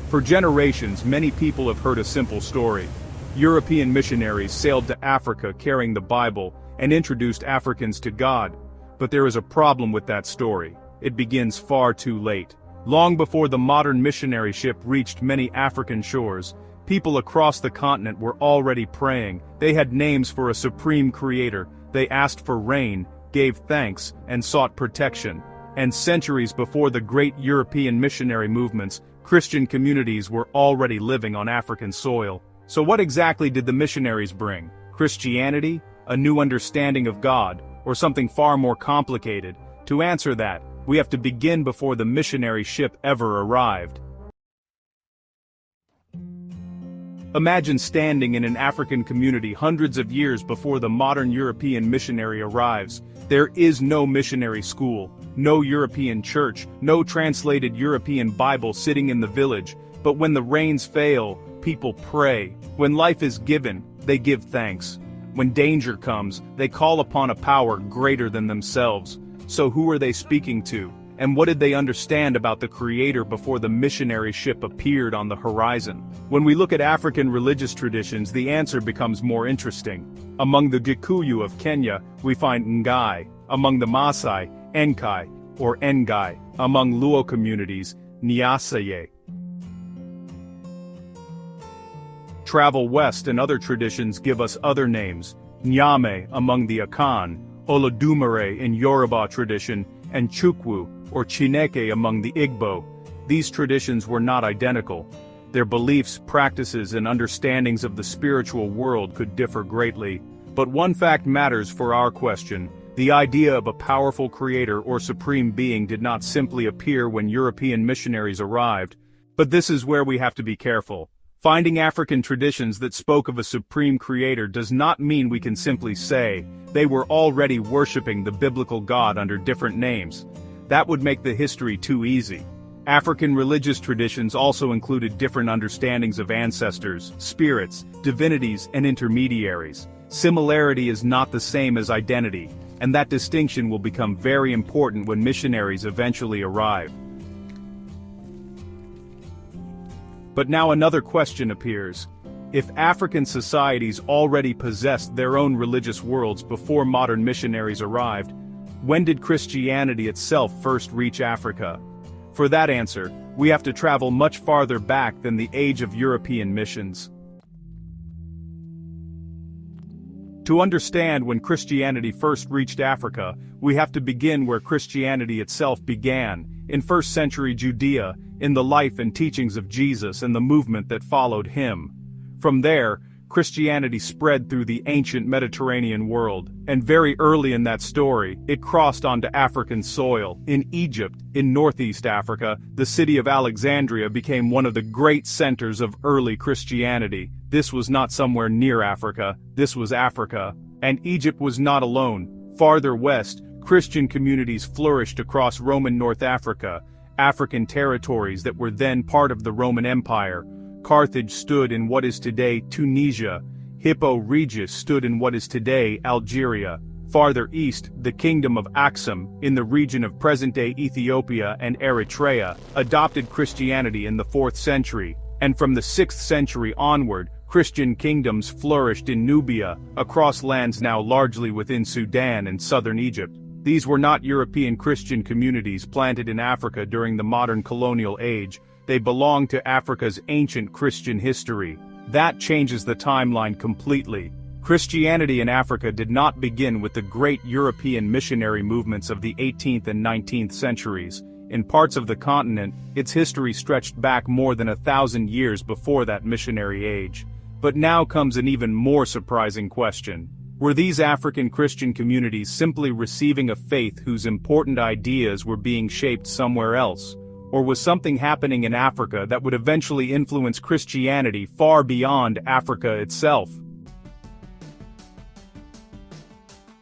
For generations, many people have heard a simple story. European missionaries sailed to Africa carrying the Bible and introduced Africans to God. But there is a problem with that story. It begins far too late. Long before the modern missionary ship reached many African shores, people across the continent were already praying. They had names for a supreme creator. They asked for rain, gave thanks, and sought protection. And centuries before the great European missionary movements, Christian communities were already living on African soil. So what exactly did the missionaries bring? Christianity? A new understanding of God? Or something far more complicated? To answer that, we have to begin before the missionary ship ever arrived. Imagine standing in an African community hundreds of years before the modern European missionary arrives. There is no missionary school, no European church, no translated European Bible sitting in the village. But when the rains fail, people pray. When life is given, they give thanks. When danger comes, they call upon a power greater than themselves. So who are they speaking to? And what did they understand about the Creator before the missionary ship appeared on the horizon? When we look at African religious traditions, the answer becomes more interesting. Among the Gikuyu of Kenya, we find Ngai. Among the Maasai, Enkai, or Ngai. Among Luo communities, Nyasaye. Travel west and other traditions give us other names. Nyame among the Akan, Olodumare in Yoruba tradition, and Chukwu, or Chineke among the Igbo. These traditions were not identical. Their beliefs, practices, and understandings of the spiritual world could differ greatly. But one fact matters for our question. The idea of a powerful creator or supreme being did not simply appear when European missionaries arrived. But this is where we have to be careful. Finding African traditions that spoke of a supreme creator does not mean we can simply say they were already worshipping the biblical God under different names. That would make the history too easy. African religious traditions also included different understandings of ancestors, spirits, divinities, and intermediaries. Similarity is not the same as identity, and that distinction will become very important when missionaries eventually arrive. But now another question appears. If African societies already possessed their own religious worlds before modern missionaries arrived, when did Christianity itself first reach Africa? For that answer, we have to travel much farther back than the age of European missions. To understand when Christianity first reached Africa, we have to begin where Christianity itself began, in 1st century Judea, in the life and teachings of Jesus and the movement that followed him. From there, Christianity spread through the ancient Mediterranean world, and very early in that story, it crossed onto African soil. In Egypt, in northeast Africa, the city of Alexandria became one of the great centers of early Christianity. This was not somewhere near Africa, this was Africa. And Egypt was not alone. Farther west, Christian communities flourished across Roman North Africa, African territories that were then part of the Roman Empire. Carthage stood in what is today Tunisia. Hippo Regius stood in what is today Algeria. Farther east, the kingdom of Aksum, in the region of present-day Ethiopia and Eritrea, adopted Christianity in the 4th century, and from the 6th century onward, Christian kingdoms flourished in Nubia, across lands now largely within Sudan and southern Egypt. These were not European Christian communities planted in Africa during the modern colonial age. They belonged to Africa's ancient Christian history. That changes the timeline completely. Christianity in Africa did not begin with the great European missionary movements of the 18th and 19th centuries. In parts of the continent, its history stretched back more than 1,000 years before that missionary age. But now comes an even more surprising question. Were these African Christian communities simply receiving a faith whose important ideas were being shaped somewhere else? Or was something happening in Africa that would eventually influence Christianity far beyond Africa itself?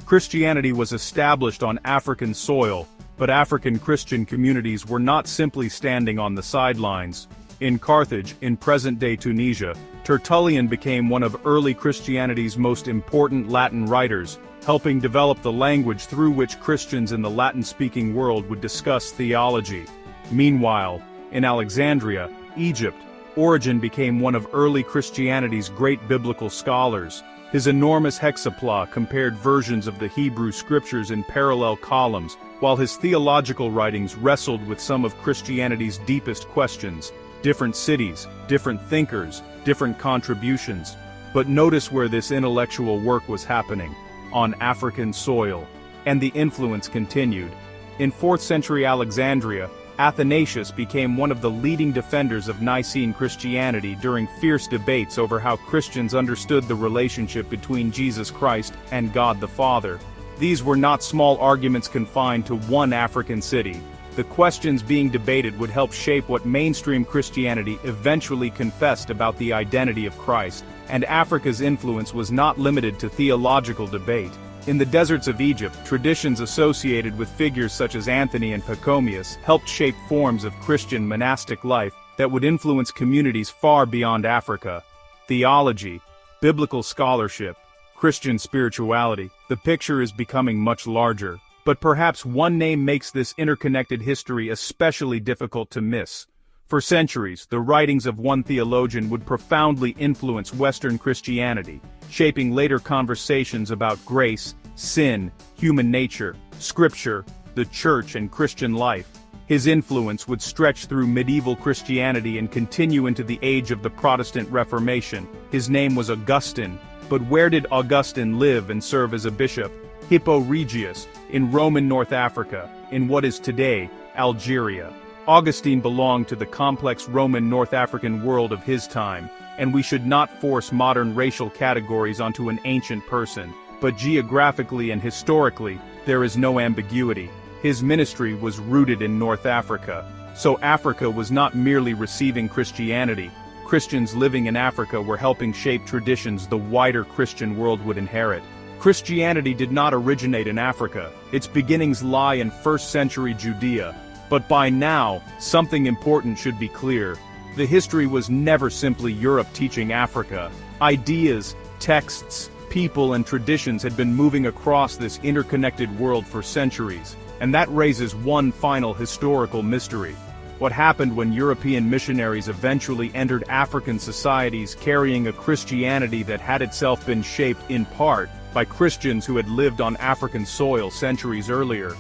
Christianity was established on African soil, but African Christian communities were not simply standing on the sidelines. In Carthage, in present-day Tunisia, Tertullian became one of early Christianity's most important Latin writers, helping develop the language through which Christians in the Latin-speaking world would discuss theology. Meanwhile, in Alexandria, Egypt, Origen became one of early Christianity's great biblical scholars. His enormous hexapla compared versions of the Hebrew scriptures in parallel columns, while his theological writings wrestled with some of Christianity's deepest questions: different cities, different thinkers, different contributions. But notice where this intellectual work was happening: on African soil. And the influence continued. In 4th century Alexandria, Athanasius became one of the leading defenders of Nicene Christianity during fierce debates over how Christians understood the relationship between Jesus Christ and God the Father. These were not small arguments confined to one African city. The questions being debated would help shape what mainstream Christianity eventually confessed about the identity of Christ, and Africa's influence was not limited to theological debate. In the deserts of Egypt, traditions associated with figures such as Anthony and Pachomius helped shape forms of Christian monastic life that would influence communities far beyond Africa. Theology, biblical scholarship, Christian spirituality, the picture is becoming much larger. But perhaps one name makes this interconnected history especially difficult to miss. For centuries, the writings of one theologian would profoundly influence Western Christianity, shaping later conversations about grace, sin, human nature, scripture, the church, and Christian life. His influence would stretch through medieval Christianity and continue into the age of the Protestant Reformation. His name was Augustine, but where did Augustine live and serve as a bishop? Hippo Regius, in Roman North Africa, in what is today Algeria. Augustine belonged to the complex Roman North African world of his time, and we should not force modern racial categories onto an ancient person, but geographically and historically, there is no ambiguity. His ministry was rooted in North Africa, so Africa was not merely receiving Christianity. Christians living in Africa were helping shape traditions the wider Christian world would inherit. Christianity did not originate in Africa. Its beginnings lie in 1st century Judea. But by now, something important should be clear. The history was never simply Europe teaching Africa. Ideas, texts, people, and traditions had been moving across this interconnected world for centuries. And that raises one final historical mystery. What happened when European missionaries eventually entered African societies carrying a Christianity that had itself been shaped, in part, by Christians who had lived on African soil centuries earlier?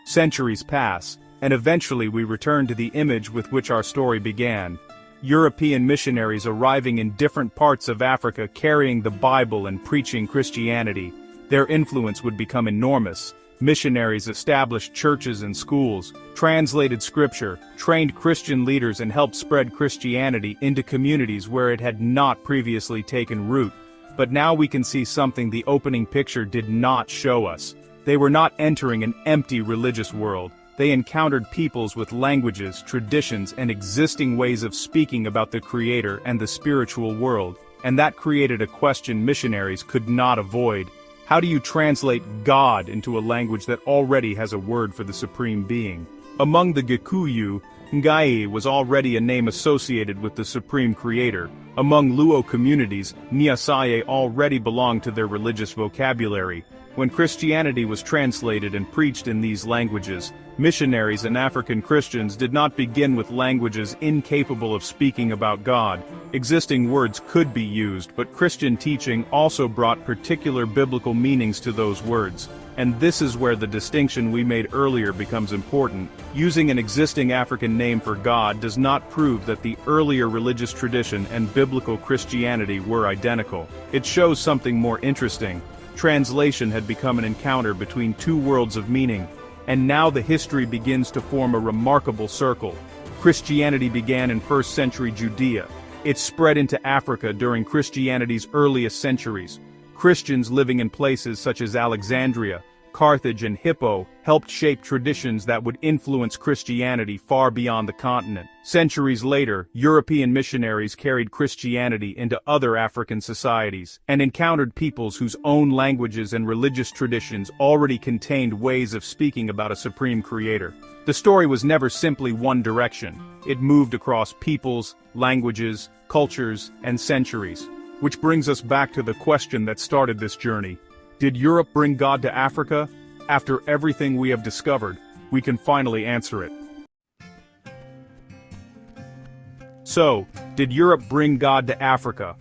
Centuries pass, and eventually we return to the image with which our story began. European missionaries arriving in different parts of Africa carrying the Bible and preaching Christianity. Their influence would become enormous. Missionaries established churches and schools, translated scripture, trained Christian leaders, and helped spread Christianity into communities where it had not previously taken root. But now we can see something the opening picture did not show us. They were not entering an empty religious world. They encountered peoples with languages, traditions, and existing ways of speaking about the Creator and the spiritual world, and that created a question missionaries could not avoid. How do you translate God into a language that already has a word for the Supreme Being? Among the Gikuyu, Ngai was already a name associated with the Supreme Creator. Among Luo communities, Nyasaye already belonged to their religious vocabulary. When Christianity was translated and preached in these languages, missionaries and African Christians did not begin with languages incapable of speaking about God. Existing words could be used, but Christian teaching also brought particular biblical meanings to those words. And this is where the distinction we made earlier becomes important. Using an existing African name for God does not prove that the earlier religious tradition and biblical Christianity were identical. It shows something more interesting. Translation had become an encounter between two worlds of meaning, and now the history begins to form a remarkable circle. Christianity began in 1st century Judea. It spread into Africa during Christianity's earliest centuries. Christians living in places such as Alexandria, Carthage, and Hippo helped shape traditions that would influence Christianity far beyond the continent. Centuries later, European missionaries carried Christianity into other African societies, and encountered peoples whose own languages and religious traditions already contained ways of speaking about a supreme creator. The story was never simply one direction. It moved across peoples, languages, cultures, and centuries. Which brings us back to the question that started this journey. Did Europe bring God to Africa? After everything we have discovered, we can finally answer it. So, did Europe bring God to Africa?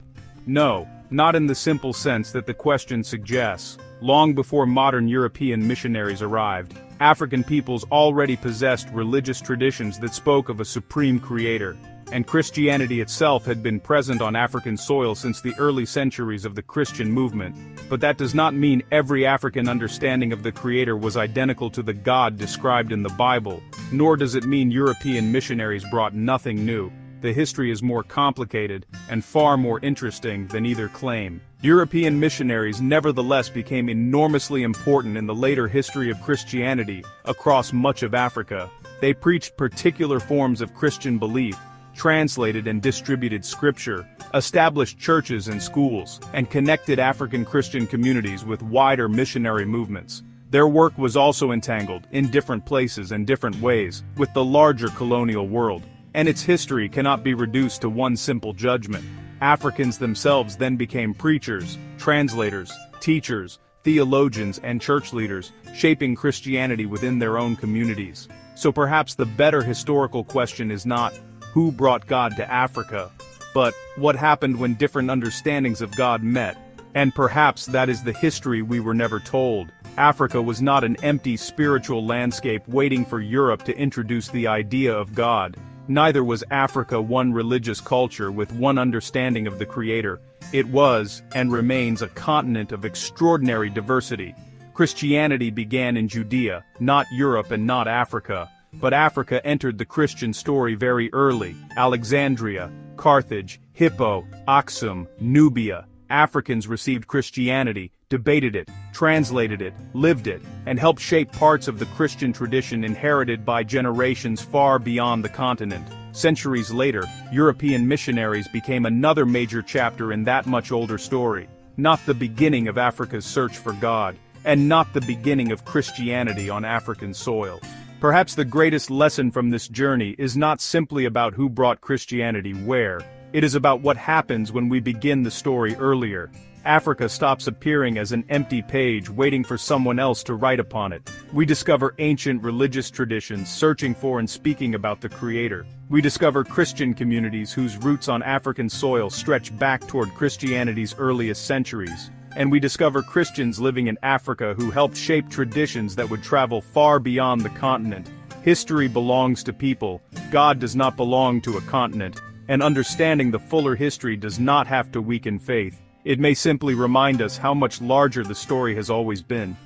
No, not in the simple sense that the question suggests. Long before modern European missionaries arrived, African peoples already possessed religious traditions that spoke of a supreme creator, and Christianity itself had been present on African soil since the early centuries of the Christian movement. But that does not mean every African understanding of the Creator was identical to the God described in the Bible, nor does it mean European missionaries brought nothing new. The history is more complicated and far more interesting than either claim. European missionaries nevertheless became enormously important in the later history of Christianity across much of Africa. They preached particular forms of Christian belief, translated and distributed scripture, established churches and schools, and connected African Christian communities with wider missionary movements. Their work was also entangled, in different places and different ways, with the larger colonial world, and its history cannot be reduced to one simple judgment. Africans themselves then became preachers, translators, teachers, theologians, and church leaders, shaping Christianity within their own communities. So perhaps the better historical question is not, who brought God to Africa, but what happened when different understandings of God met? And perhaps that is the history we were never told. Africa was not an empty spiritual landscape waiting for Europe to introduce the idea of God. Neither was Africa one religious culture with one understanding of the Creator. It was, and remains, a continent of extraordinary diversity. Christianity began in Judea, not Europe and not Africa. But Africa entered the Christian story very early. Alexandria, Carthage, Hippo, Aksum, Nubia. Africans received Christianity, debated it, translated it, lived it, and helped shape parts of the Christian tradition inherited by generations far beyond the continent. Centuries later, European missionaries became another major chapter in that much older story. Not the beginning of Africa's search for God, and not the beginning of Christianity on African soil. Perhaps the greatest lesson from this journey is not simply about who brought Christianity where. It is about what happens when we begin the story earlier. Africa stops appearing as an empty page waiting for someone else to write upon it. We discover ancient religious traditions searching for and speaking about the Creator. We discover Christian communities whose roots on African soil stretch back toward Christianity's earliest centuries. And we discover Christians living in Africa who helped shape traditions that would travel far beyond the continent. History belongs to people. God does not belong to a continent. And understanding the fuller history does not have to weaken faith. It may simply remind us how much larger the story has always been.